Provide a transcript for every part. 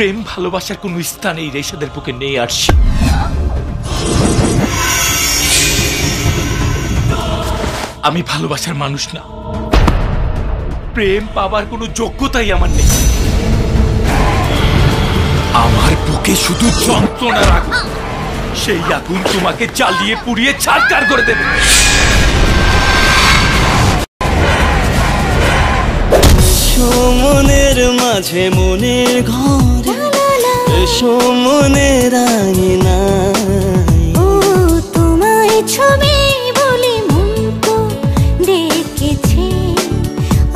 প্রেম ভালোবাসার কোন স্থান এই রেশাদের বুকে নেই আরশি। আমি ভালোবাসার মানুষ না, প্রেম পাবার কোনো যোগ্যতাই আমার নেই। আমার বুকে শুধু যন্ত্রণা রাখো, সেই আগুন তোমাকে জ্বালিয়ে পুড়িয়ে ছারখার করে দেবে। মনের মাঝে মনের ঘর, এসো মনের আঙিনা। ও তোমায় ছবি বলি মন তো ডেকেছে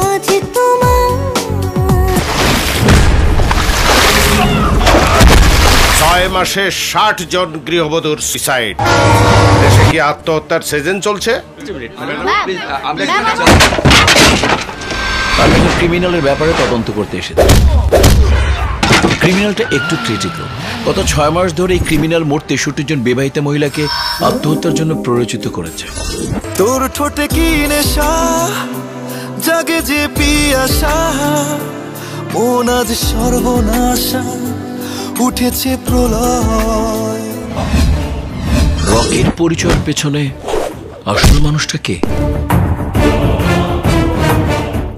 আজ তোমার। 6 মাসে 60 জন গৃহবধূর সুইসাইড। দেশে কি আত্মহত্যার সিজন চলছে? আমি ক্রিমিনালের ব্যাপারে তদন্ত করতে এসেছি। ক্রিমিনালটা একটু ক্রিটিক্যাল। গত 6 মাস ধরে এই ক্রিমিনাল মোট 63 জন বিবাহিত মহিলাকে আত্মহত্যার জন্য প্ররোচিত করেছে। তোর ঠোঁটে কি নেশা, জাগে যে পিয়াসা, মন আজ সর্বনাশা, উঠেছে প্রলয়। রকির পরিচয়ের পেছনে আসল মানুষটা কে?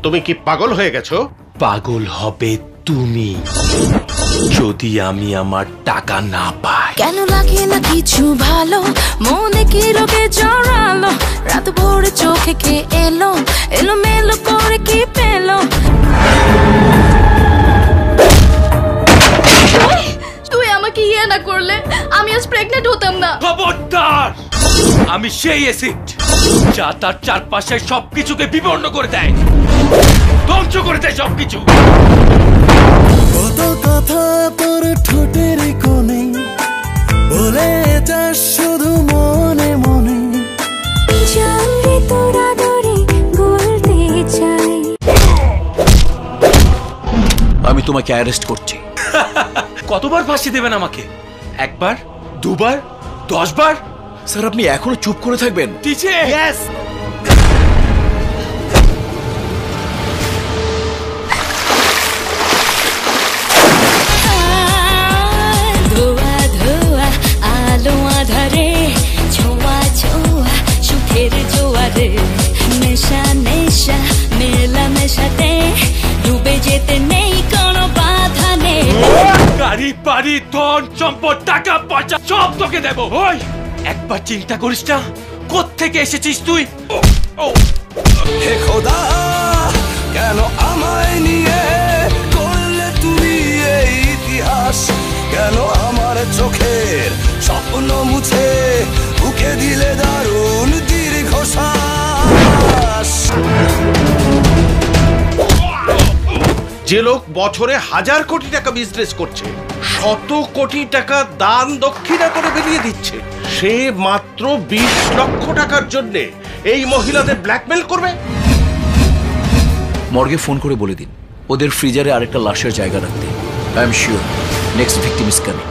তুমি কি পাগল হয়ে গেছো? পাগল হবে তুমি যদি আমি আমার টাকা না পাই। কেন লাগে না কিছু ভালো, মনে কি রোগে জড়ালো, রাত ভোরে চোখে কে এলো, এলো মেলো করে কি পেলো। তুই আমাকে ইয়ে না করলে আমি আজ প্রেগনেন্ট হতাম না। খবরদার! আমি সেই অ্যাসিড যা তার চারপাশে সবকিছুকে বিবর্ণ করে দেয়, ধ্বংস করে দেয় সবকিছু। কত কথা তোর ঠোঁটের কোণে বলে যাস শুধু মনে মনে। জানলে তোরা দরে বলতে চাই। আমি তোমাকে অ্যারেস্ট করছি। কতবার ফাঁসি দেবেন আমাকে? একবার, দুবার, 10 বার? স্যার আপনি এখনো চুপ করে থাকবেন? টিচে ইয়েস। ধোয়া ধোয়া আলো আধারে, ছোঁয়া ছোঁয়া সুখের জোয়ারে, নেশা নেশা মেলা মেশাতে ডুবে যেতে নেই কোনো বাধা নেই। গাড়ি বাড়ি ধন সম্পদ টাকা পয়সা সব তোকে দেবো। ওই একবার চিন্তা করিস না কোত্থেকে এসেছিস তুই। হে খোদা, কেন আমায় নিয়ে করলে তুমি এই ইতিহাস? কেন আমার চোখের স্বপ্ন মুছে বুকে দিলে দারুণ দীর্ঘশ্বাস? যে লোক বছরে 1000 কোটি টাকা বিজনেস করছে, 100 কোটি টাকা দান দক্ষিণা করে বেরিয়ে দিচ্ছে, সে মাত্র 20 লক্ষ টাকার জন্য এই মহিলাদের ব্ল্যাকমেল করবে? মর্গে ফোন করে বলে দিন ওদের ফ্রিজারে আরেকটা লাশের জায়গা রাখতে। I am sure next victim is coming.